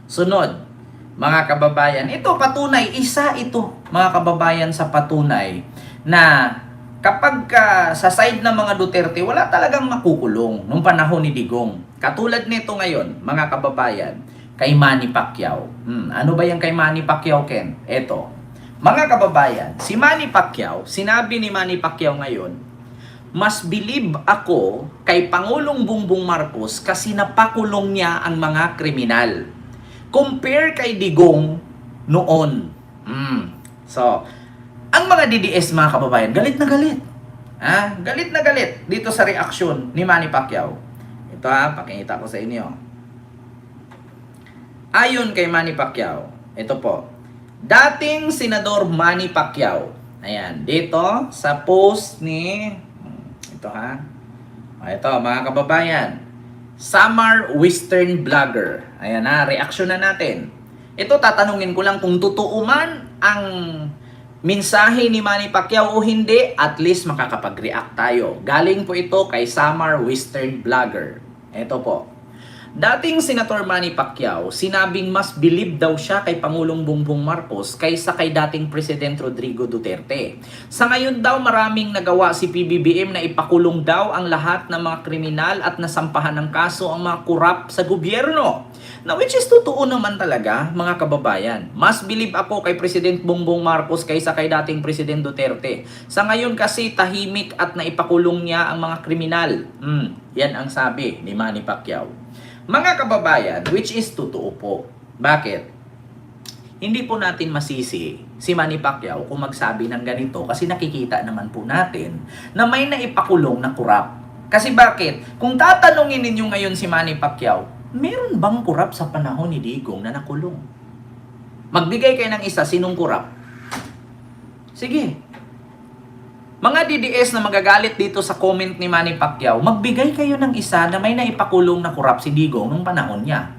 Sunod, mga kababayan, ito patunay, isa ito, mga kababayan, sa patunay na kapag sa side ng mga Duterte, wala talagang makukulong nung panahon ni Digong. Katulad nito ngayon, mga kababayan, kay Manny Pacquiao. Ano ba yung kay Manny Pacquiao, Ken? Eto, mga kababayan, si Manny Pacquiao, sinabi ni Manny Pacquiao ngayon, mas believe ako kay Pangulong Bongbong Marcos kasi napakulong niya ang mga kriminal. Compare kay Digong noon. So, ang mga DDS, mga kababayan, galit na galit. Galit na galit dito sa reaksyon ni Manny Pacquiao. Ito pakikita ko sa inyo. Ayon kay Manny Pacquiao, ito po. Dating Senador Manny Pacquiao. Ayan, dito sa post ni ito ito, mga kababayan. Samar Western Vlogger. Ayan reaksyon na natin. Ito, tatanungin ko lang kung totoo man ang mensahe ni Manny Pacquiao o hindi, at least makakapag-react tayo. Galing po ito kay Samar Western Vlogger. Ito po. Dating Senator Manny Pacquiao, sinabing mas believe daw siya kay Pangulong Bongbong Marcos kaysa kay dating President Rodrigo Duterte. Sa ngayon daw maraming nagawa si PBBM na ipakulong daw ang lahat ng mga kriminal at nasampahan ng kaso ang mga kurap sa gobyerno. Na which is totoo naman talaga, mga kababayan. Mas believe ako kay President Bongbong Marcos kaysa kay dating President Duterte. Sa ngayon kasi tahimik at naipakulong niya ang mga kriminal. Yan ang sabi ni Manny Pacquiao. Mga kababayan, which is totoo po. Bakit? Hindi po natin masisi si Manny Pacquiao kung magsabi ng ganito kasi nakikita naman po natin na may naipakulong na kurap. Kasi bakit? Kung tatanungin ninyo ngayon si Manny Pacquiao, meron bang kurap sa panahon ni Digong na nakulong? Magbigay kayo ng isa, sinong kurap? Sige. Mga DDS na magagalit dito sa comment ni Manny Pacquiao, magbigay kayo ng isa na may naipakulong na kurap si Digong nung panahon niya.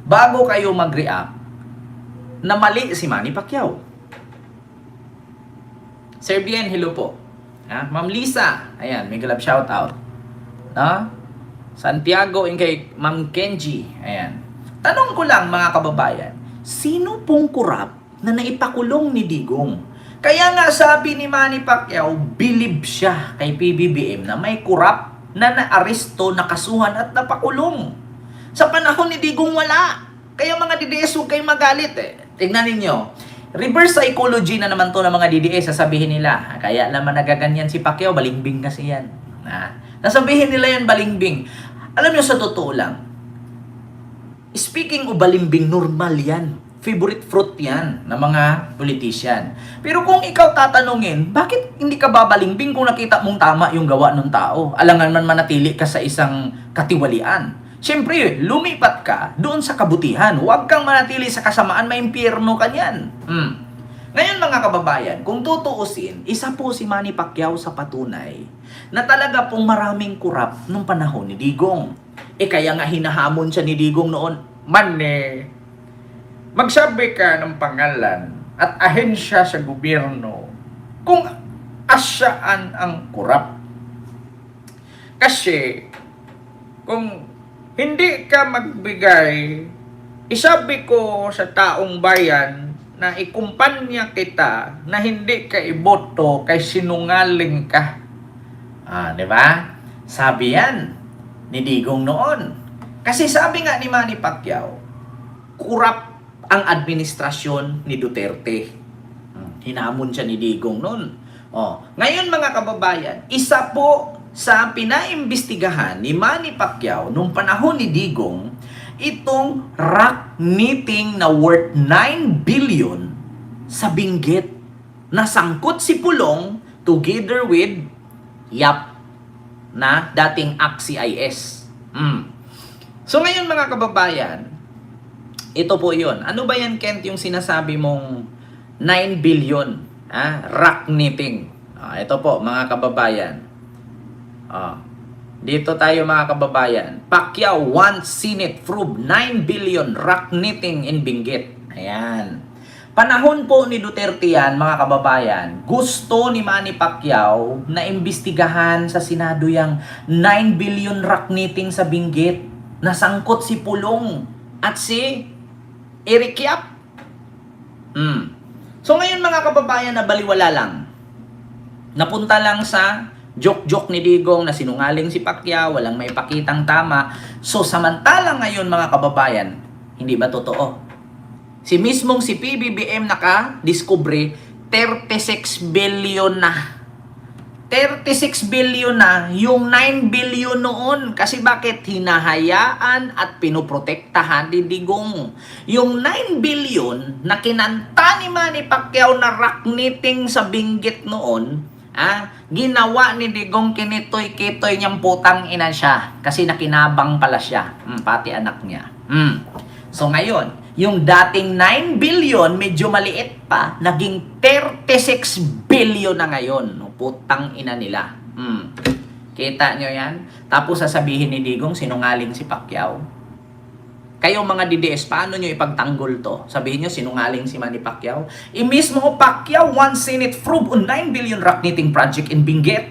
Bago kayo mag-react na mali si Manny Pacquiao. Sir Bien, hello po. Ma'am Lisa, ayan, may galab shoutout. Santiago, and kay Ma'am Kenji, ayan. Tanong ko lang, mga kababayan, sino pong kurap na naipakulong ni Digong? Kaya nga sabi ni Manny Pacquiao, believe siya kay PBBM na may kurap na naaresto, nakasuhan at napakulong. Sa panahon ni Digong wala. Kaya mga DDS, huwag kayong magalit Tignan ninyo. Reverse psychology na naman to ng mga DDS, sasabihin nila. Kaya naman nagaganyan si Pacquiao, balimbing kasi yan. Nasabihin nila yan, balimbing. Alam nyo, sa totoo lang, speaking of balimbing, normal yan. Favorite fruit yan ng mga politician. Pero kung ikaw tatanungin, bakit hindi ka babalimbing kung nakita mong tama yung gawa ng tao? Alangan man manatili ka sa isang katiwalian. Siyempre, lumipat ka doon sa kabutihan. Huwag kang manatili sa kasamaan, may impyerno ka niyan. Ngayon, mga kababayan, kung tutuusin, isa po si Manny Pacquiao sa patunay na talaga pong maraming kurap nung panahon ni Digong. Kaya nga hinahamon siya ni Digong noon, magsabi ka ng pangalan at ahensya sa gobyerno kung asyaan ang kurap. Kasi kung hindi ka magbigay, isabi ko sa taong bayan na ikumpanya kita na hindi ka iboto kay sinungaling ka. Di ba? Sabi yan ni Digong noon. Kasi sabi nga ni Manny Pacquiao, kurap ang administrasyon ni Duterte. Hinamon siya ni Digong noon. Ngayon, mga kababayan, isa po sa pinaimbestigahan ni Manny Pacquiao nung panahon ni Digong, itong rock knitting na worth 9 billion sa Benguet. Nasangkot si Pulong together with Yap na dating AXIS. So ngayon, mga kababayan, ito po yun. Ano ba yan, Kent, yung sinasabi mong 9 billion? Rock knitting. Ito po, mga kababayan. Dito tayo, mga kababayan. Pacquiao wants Senate prove 9 billion rock knitting in Benguet. Ayan. Panahon po ni Duterte yan, mga kababayan. Gusto ni Manny Pacquiao na imbestigahan sa Senado yung 9 billion rock knitting sa Benguet. Nasangkot si Pulong at si Eric Yap. So ngayon mga kababayan na baliwala lang. Napunta lang sa joke-joke ni Digong na sinungaling si Pacquiao, walang may pakitang tama. So samantalang ngayon mga kababayan, hindi ba totoo? Si mismong si PBBM naka-discovery 36 billion na. 36 billion na yung 9 billion noon. Kasi bakit? Hinahayaan at pinoprotektahan ni Digong. Yung 9 billion na kinanta ni Manny Pacquiao na rock-knitting sa binggit noon, ginawa ni Digong kinitoy-kitoy niyang putang ina siya. Kasi nakinabang pala siya. Pati anak niya. So ngayon, yung dating 9 billion, medyo maliit pa, naging 36 billion na ngayon. Putang ina nila. Kita nyo yan? Tapos sasabihin ni Digong, sinungaling si Pacquiao. Kayo mga DDS, paano nyo ipagtanggol to? Sabihin nyo, sinungaling si Manny Pacquiao. Mismo Pacquiao once seen it prove on 9 billion rock knitting project in Benguet.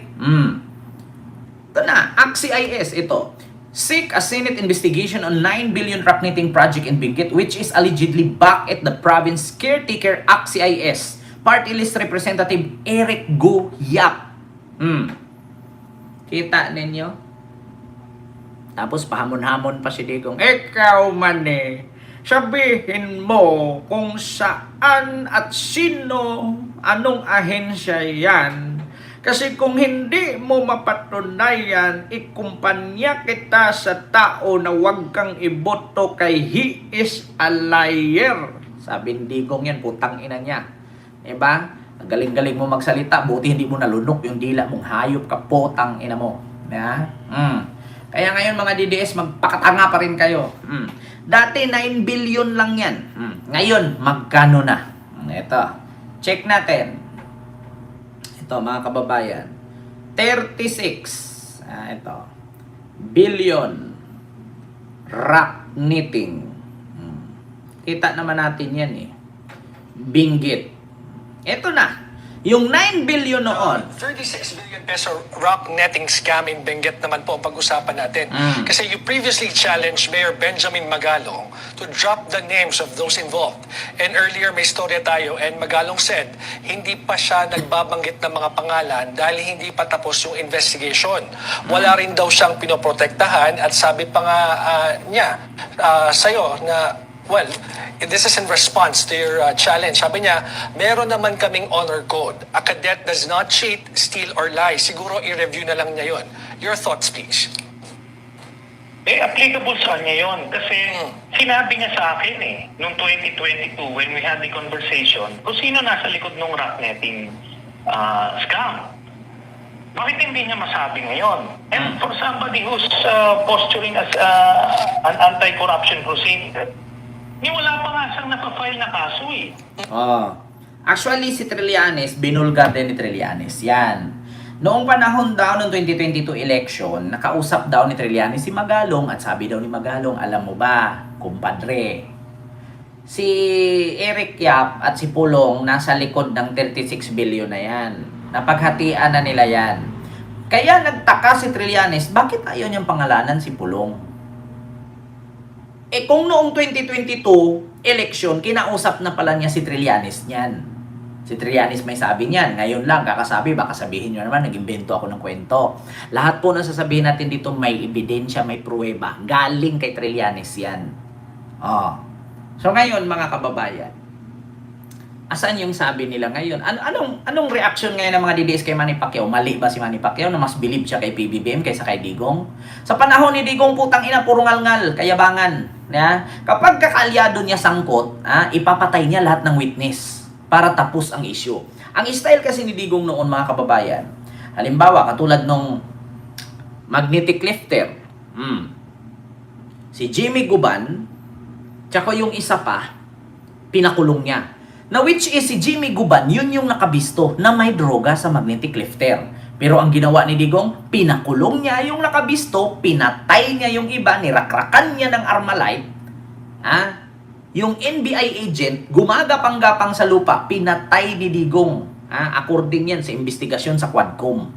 Ito na, AXIS, ito. Seek a Senate investigation on 9 billion rock knitting project in Benguet, which is allegedly back at the province caretaker AXIS. Party list representative Eric Go Yap. Kita ninyo? Tapos pahamon-hamon pa si Digong. Ikaw man sabihin mo kung saan at sino, anong ahensya yan. Kasi kung hindi mo mapatunayan, ikumpanya kita sa tao na huwag kang iboto kay he is a liar. Sabi ni Digong yan, putang ina niya. Diba? Ang galing-galing mo magsalita, buti hindi mo nalunok yung dila mong hayop ka, putang ina mo. Yeah? Kaya ngayon mga DDS, magpakatanga pa rin kayo. Dati 9 billion lang yan. Ngayon, magkano na? Ito, check natin. Ito mga kababayan, 36 ito billion rock knitting. Kita naman natin yan Benguet. Ito na yung 9 billion noon. 36 billion peso rock netting scam in Benguet naman po ang pag-usapan natin. Kasi you previously challenged Mayor Benjamin Magalong to drop the names of those involved. And earlier may storya tayo and Magalong said hindi pa siya nagbabanggit ng mga pangalan dahil hindi pa tapos yung investigation. Wala rin daw siyang pinoprotektahan at sabi pa nga niya sa'yo na well, this is in response to your challenge. Sabi niya, meron naman kaming honor code. A cadet does not cheat, steal, or lie. Siguro i-review na lang niya yon. Your thoughts, please. Applicable sa kanya yun. Kasi sinabi niya sa akin noong 2022 when we had the conversation, kung sino nasa likod ng rock netting scam. Bakit hindi niya masabi ngayon? And for somebody who's posturing as an anti-corruption procedure, wala pa nga siyang napafile na kaso Actually, si Trillanes, binulgar din ni Trillanes. Yan. Noong panahon daw ng 2022 election, nakausap daw ni Trillanes si Magalong at sabi daw ni Magalong, alam mo ba, kumpadre, si Eric Yap at si Pulong nasa likod ng 36 billion na yan. Napaghatian na nila yan. Kaya nagtaka si Trillanes, bakit ayaw niyang pangalanan si Pulong? Kung noong 2022 election, kinausap na pala niya si Trillanes niyan. Si Trillanes may sabi niyan. Ngayon lang, kakasabi, baka sabihin nyo naman, nag-imbento ako ng kwento. Lahat po ng sasabihin natin dito, may ebidensya, may pruweba. Galing kay Trillanes yan. So ngayon, mga kababayan, asan yung sabi nila ngayon? Anong reaction ngayon ng mga DDS kay Manny Pacquiao? Mali ba si Manny Pacquiao na mas believe siya kay PBBM kaysa kay Digong? Sa panahon ni Digong, putang ina, puro ngal-ngal, kayabangan. Kapag kakaalyado niya sangkot, ipapatay niya lahat ng witness para tapos ang issue. Ang style kasi ni Digong noon, mga kababayan, halimbawa, katulad nung magnetic lifter, si Jimmy Guban, tsaka yung isa pa, pinakulong niya. Na which is si Jimmy Guban, yun yung nakabisto na may droga sa magnetic lifter. Pero ang ginawa ni Digong, pinakulong niya yung nakabisto, pinatay niya yung iba, nirakrakan niya ng Armalite. Yung NBI agent, gumagapang-gapang sa lupa, pinatay ni Digong. According yan sa investigasyon sa Quadcom.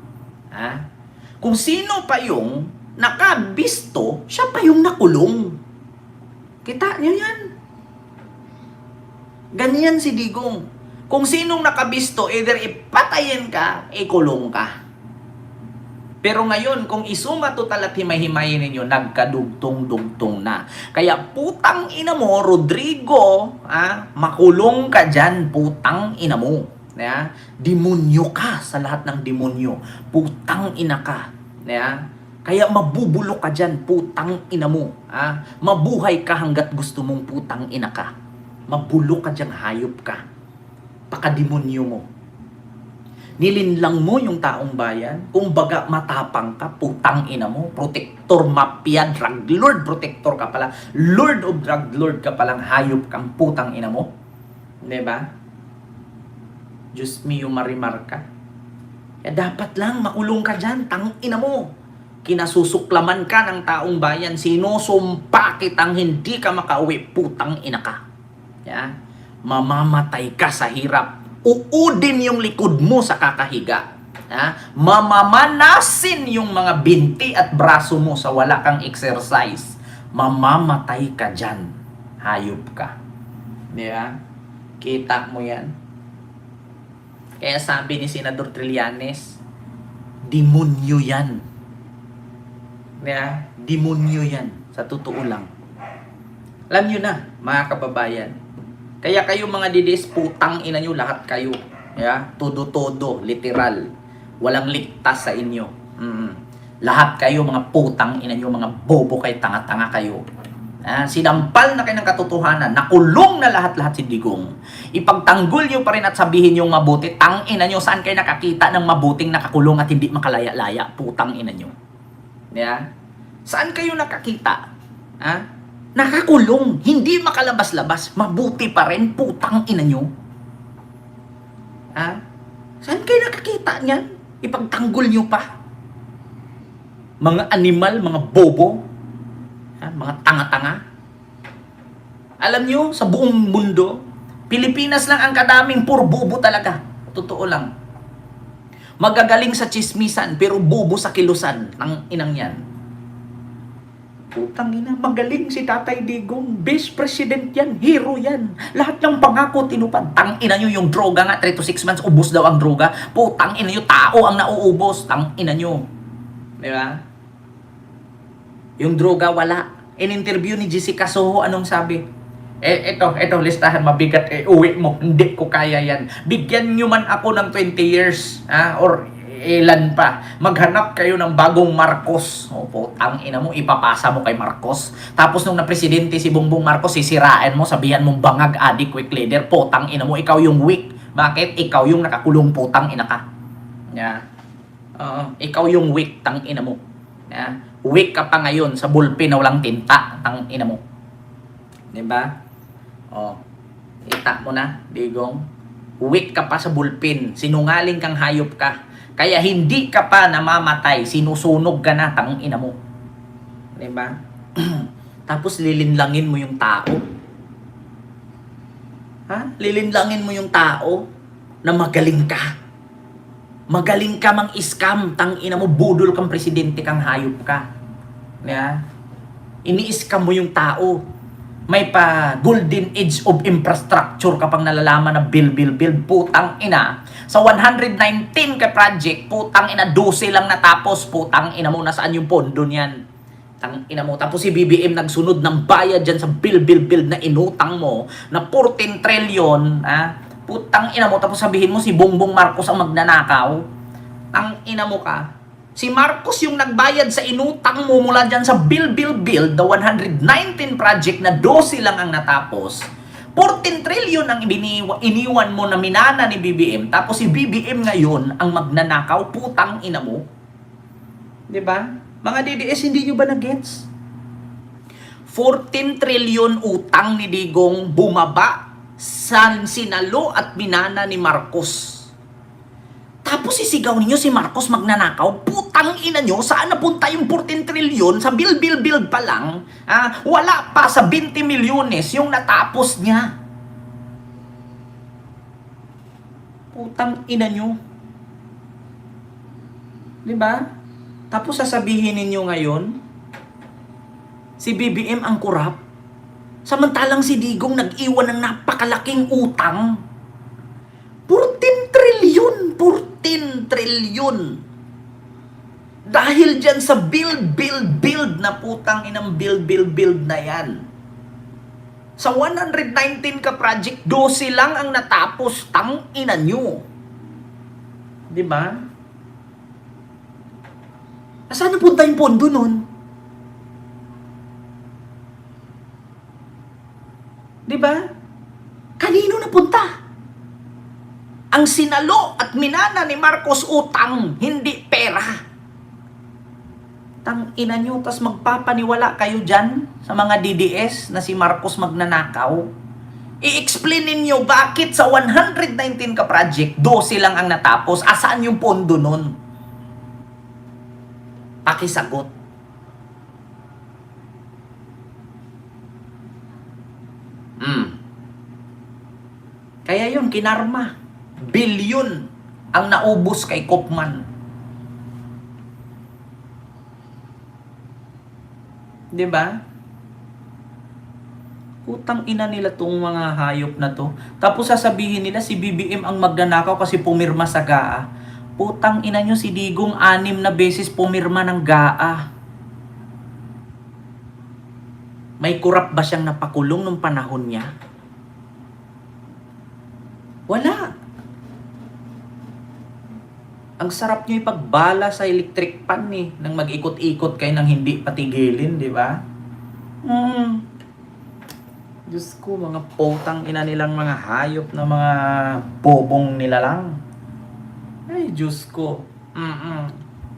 Kung sino pa yung nakabisto, siya pa yung nakulong. Kita niyo yan? Ganyan si Digong. Kung sinong nakabisto, either ipatayin ka, ikulong ka. Pero ngayon, kung isuma total at himay-himayin ninyo, nagkadugtong-dugtong na. Kaya putang ina mo, Rodrigo, makulong ka dyan, putang ina mo. Demonyo ka sa lahat ng demonyo. Putang ina ka. Kaya mabubulok ka dyan, putang ina mo. Mabuhay ka hanggat gusto mong putang ina ka. Mabulok ka dyan, hayop ka. Pakademonyo mo. Nilinlang mo yung taong bayan. Kung baga matapang ka, putang ina mo. Protector, mafia, drug lord, protector ka pala. Lord of drug lord ka palang, hayop kang putang ina mo. Diba? Diyos mio, marimar ka. Kaya dapat lang makulong ka dyan, tang ina mo. Kinasusuklaman ka ng taong bayan. Sinusumpa kitang hindi ka makauwi, putang ina ka. Mamamatay ka sa hirap. Uudin yung likod mo sa kakahiga. Mamamanasin yung mga binti at braso mo sa wala kang exercise. Mamamatay ka dyan. Hayop ka. Diba? Kita mo yan. Kaya sabi ni Senador Trillanes, demonyo yan. Diba? Demonyo yan. Sa totoo lang. Alam nyo na, mga kababayan. Kaya kayo mga didis, putang ina nyo lahat kayo. Todo-todo, literal. Walang ligtas sa inyo. Lahat kayo mga putang ina nyo, mga bobo kayo, tanga-tanga kayo. Sinampal na kayo ng katotohanan, nakulong na lahat-lahat si Digong. Ipagtanggol nyo pa rin at sabihin yung mabuti, tang ina nyo, saan kayo nakakita ng mabuting nakakulong at hindi makalaya-laya? Putang ina nyo. Saan kayo nakakita? Nakakulong, hindi makalabas-labas, mabuti pa rin, putang ina nyo. Saan kayo nakakita niyan? Ipagtanggol nyo pa. Mga animal, mga bobo, mga tanga-tanga. Alam nyo, sa buong mundo, Pilipinas lang ang kadaming puro bobo talaga. Totoo lang. Magagaling sa chismisan, pero bobo sa kilusan. Ang inang yan. Putang ina, magaling si Tatay Digong. Vice President yan, hero yan. Lahat ng pangako tinupad. Tang ina nyo yung droga nga, 3 to 6 months, ubos daw ang droga. Putang ina nyo, tao ang nauubos. Tang ina nyo. Diba? Yung droga, wala. In interview ni Jessica Soho, anong sabi? Ito, listahan mabigat. Uwi mo, hindi ko kaya yan. Bigyan nyo man ako ng 20 years, or ilan pa. Maghanap kayo ng bagong Marcos. Putang ina mo, ipapasa mo kay Marcos. Tapos nung na-presidente si Bongbong Marcos, sisirain mo, sabihan mong bangag, adik, weak leader. Putang ina mo, ikaw yung weak. Bakit? Ikaw yung nakakulong, putang ina ka. Ikaw yung weak, tang ina mo. Weak ka pa ngayon sa bulpin na walang tinta, tang ina mo. Diba? Ita mo na, Digong. Weak ka pa sa bulpin. Sinungaling kang hayop ka. Kaya hindi ka pa namamatay, sinusunog ka na, tang ina mo. Diba? Tapos lilinlangin mo yung tao. Lilinlangin mo yung tao na magaling ka. Magaling ka mang iskam, tang ina mo, budol kang presidente, kang hayop ka. Ini-scam mo yung tao. May pa golden age of infrastructure ka pang nalalaman na bill. Putang ina. Sa 119 ka project, putang ina, 12 lang natapos. Putang ina mo, nasaan yung pondo niyan? Tang ina mo. Tapos si BBM nagsunod ng bayad dyan sa bill na inutang mo na 14 trillion. Putang ina mo. Tapos sabihin mo si Bongbong Marcos ang magnanakaw. Tang ina mo ka. Si Marcos yung nagbayad sa inutang mo mula dyan sa bill, the 119 project na 12 lang ang natapos. 14 trillion ang iniwan mo na minana ni BBM. Tapos si BBM ngayon ang magnanakaw, putang ina mo. Diba? Mga DDS, hindi nyo ba na-gets? 14 trillion utang ni Digong bumaba sa sinalo at minana ni Marcos. Tapos sisigaw ninyo si Marcos magnanakaw, putang ina nyo, saan napunta yung 14 trillion sa bill pa lang? Wala pa sa 20 milyones yung natapos niya. Putang ina nyo. Diba? Tapos sasabihin ninyo ngayon, si BBM ang kurap. Samantalang si Digong nag-iwan ng napakalaking utang. 14 trilyon! 14 trilyon! Dahil dyan sa build na putang inang build na yan. Sa 119 ka project, 12 lang ang natapos, tang ina nyo. Diba? Saan napunta yung pondo nun? Diba? Kanino napunta? Ang sinalo at minana ni Marcos utang, hindi pera. Tang ina nyo, tas magpapaniwala kayo dyan sa mga DDS na si Marcos magnanakaw. I-explain ninyo bakit sa 119 ka project, 12 lang ang natapos. Asaan yung pondo nun? Pakisagot. Kaya yun, kinarma. Bilyon ang naubos kay Kopman. Diba? Putang ina nila tong mga hayop na to. Tapos sasabihin nila si BBM ang magnanakaw kasi pumirma sa GAA. Putang ina nyo, si Digong 6 na beses pumirma ng GAA. May kurap ba siyang napakulong nung panahon niya? Wala. Ang sarap nyo ipagbala sa electric pan nang mag-ikot-ikot kayo nang hindi patigilin, di ba? Diyos ko, mga potang ina nilang mga hayop na mga bobong nila lang. Ay, Diyos ko.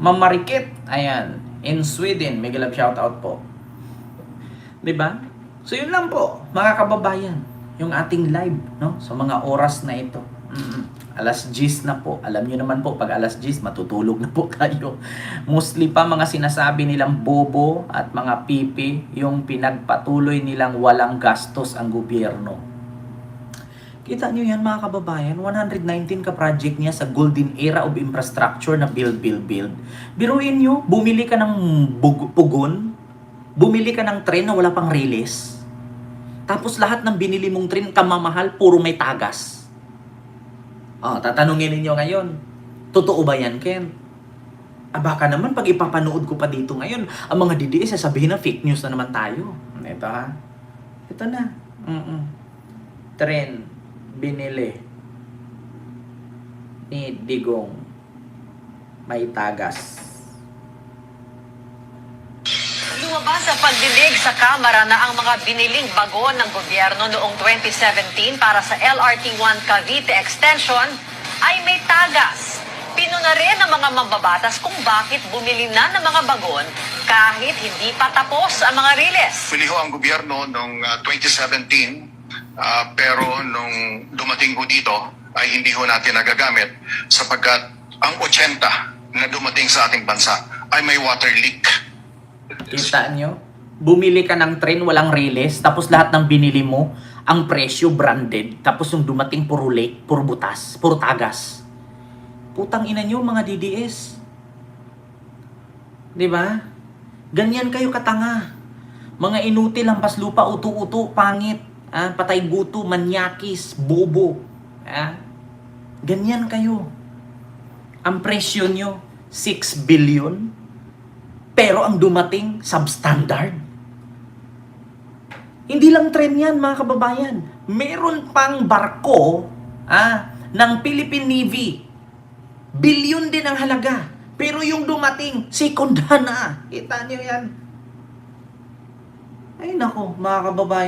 Mamarikit. Ayan. In Sweden, mega love shoutout po. Di ba? So, yun lang po, mga kababayan. Yung ating live, no? Sa mga oras na ito. Alas 10 na po. Alam nyo naman po, pag alas 10, matutulog na po tayo. Mostly pa mga sinasabi nilang bobo at mga pipi, yung pinagpatuloy nilang walang gastos ang gobyerno. Kita nyo yan mga kababayan, 119 ka project niya sa golden era of infrastructure na build. Biruin nyo, bumili ka ng pugon, bumili ka ng tren na wala pang release, tapos lahat ng binili mong tren, kamamahal, puro may tagas. Tatanungin ninyo ngayon, totoo ba yan, Ken? Baka naman pag ipapanood ko pa dito ngayon, ang mga DDS sasabihin na fake news na naman tayo. Ito ha. Ito na. Tren, binili ni Digong, may tagas. Lumabas sa pagdinig sa Kamara na ang mga biniling bago ng gobyerno noong 2017 para sa LRT1 Cavite Extension ay may tagas. Pinuna rin ng mga mambabatas kung bakit bumili na ng mga bagon kahit hindi pa tapos ang mga riles. Bili ho ang gobyerno noong 2017, pero nung dumating ho dito ay hindi ho natin nagagamit sapagkat ang 80 na dumating sa ating bansa ay may water leak. Kita nyo? Bumili ka ng tren, walang release, tapos lahat ng binili mo, ang presyo branded, tapos yung dumating puro leak, puro butas, puro tagas. Putang ina nyo mga DDS. Diba? Ganyan kayo katanga. Mga inutil, lampas lupa, uto-uto, pangit, patay guto, manyakis, bobo. Ganyan kayo. Ang presyo nyo, 6 billion. Pero ang dumating, substandard. Hindi lang tren yan, mga kababayan. Meron pang barko ng Philippine Navy. Bilyon din ang halaga. Pero yung dumating, second hand na. Kita nyo yan. Ay nako, mga kababayan.